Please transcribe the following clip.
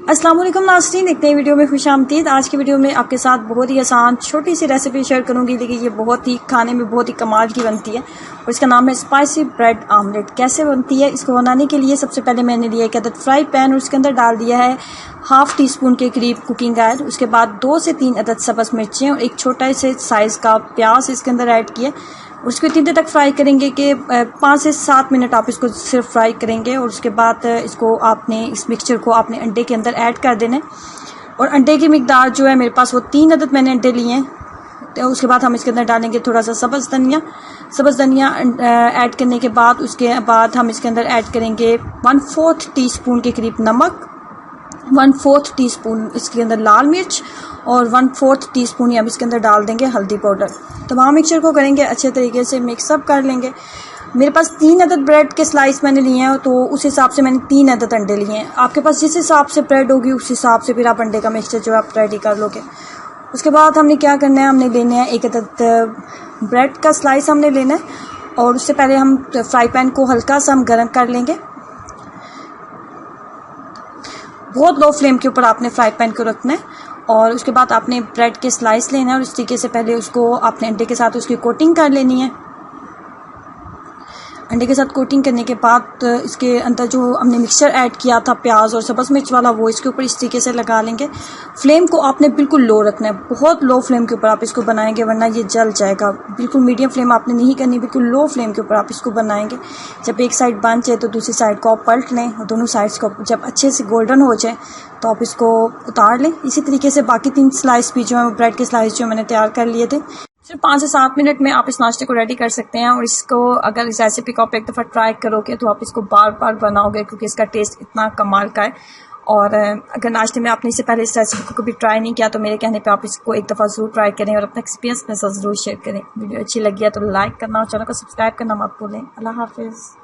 अस्सलाम वालेकुम नाज़रीन, एक नई वीडियो में खुशामदीद। आज की वीडियो में आपके साथ बहुत ही आसान छोटी सी रेसिपी शेयर करूंगी, लेकिन ये बहुत ही खाने में बहुत ही कमाल की बनती है और इसका नाम है स्पाइसी ब्रेड आमलेट। कैसे बनती है, इसको बनाने के लिए सबसे पहले मैंने लिया एक अदद फ्राई पैन और उसके अंदर डाल दिया है हाफ़ टी स्पून के करीब कुकिंग ऑयल। उसके बाद 2 से 3 अदद सब्ज़ मिर्चें और एक छोटा से साइज़ का प्याज इसके अंदर ऐड किया। उसको इतनी देर तक फ्राई करेंगे कि 5 से 7 मिनट आप इसको सिर्फ फ्राई करेंगे और उसके बाद इसको आपने इस मिक्सचर को आपने अंडे के अंदर ऐड कर देना है। और अंडे की मिकदार जो है मेरे पास वो 3 अदद मैंने अंडे लिए हैं। तो उसके बाद हम इसके अंदर डालेंगे थोड़ा सा सब्ज़ धनिया ऐड करने के बाद उसके बाद हम इसके अंदर ऐड करेंगे 1/4 टीस्पून के करीब नमक, 1/4 टीस्पून इसके अंदर लाल मिर्च और 1/4 टीस्पून ही हम इसके अंदर डाल देंगे हल्दी पाउडर। तमाम मिक्सचर को करेंगे अच्छे तरीके से मिक्सअप कर लेंगे। मेरे पास 3 अदद ब्रेड के स्लाइस मैंने लिए हैं, तो उस हिसाब से मैंने 3 अदद अंडे लिए हैं। आपके पास जिस हिसाब से ब्रेड होगी उस हिसाब से फिर आप अंडे का मिक्सचर जो आप रेडी कर लोगे। उसके बाद हमने क्या करना है, हमने लेना है एक अदद ब्रेड का स्लाइस हमने लेना है और उससे पहले हम फ्राई पैन को हल्का सा हम गर्म कर लेंगे। बहुत लो फ्लेम के ऊपर आपने फ्राई पैन को रखना है और उसके बाद आपने ब्रेड के स्लाइस लेना है और इस तरीके से पहले उसको आपने अंडे के साथ उसकी कोटिंग कर लेनी है। अंडे के साथ कोटिंग करने के बाद इसके अंदर जो हमने मिक्सचर ऐड किया था प्याज और सब्ज़ मिर्च वाला, वो इसके ऊपर इस तरीके से लगा लेंगे। फ्लेम को आपने बिल्कुल लो रखना है, बहुत लो फ्लेम के ऊपर आप इसको बनाएंगे वरना ये जल जाएगा। बिल्कुल मीडियम फ्लेम आपने नहीं करनी, बिल्कुल लो फ्लेम के ऊपर आप इसको बनाएंगे। जब एक साइड बन जाए तो दूसरी साइड को आप पलट लें और दोनों साइड्स को जब अच्छे से गोल्डन हो जाए तो आप इसको उतार लें। इसी तरीके से बाकी 3 स्लाइस भी जो है ब्रेड के स्लाइस जो मैंने तैयार कर लिए थे। सिर्फ 5 से 7 मिनट में आप इस नाश्ते को रेडी कर सकते हैं और इसको अगर इस रेसिपी को आप एक दफ़ा ट्राई करोगे तो आप इसको बार बार बनाओगे क्योंकि इसका टेस्ट इतना कमाल का है। और अगर नाश्ते में आपने इससे पहले इस रेसिपी को कभी ट्राई नहीं किया तो मेरे कहने पे आप इसको एक दफ़ा ज़रूर ट्राई करें और अपना एक्सपीरियंस मेरे साथ ज़रूर शेयर करें। वीडियो अच्छी लगी है तो लाइक करना और चैनल को सब्सक्राइब करना मत भूलें। अल्लाह हाफिज़।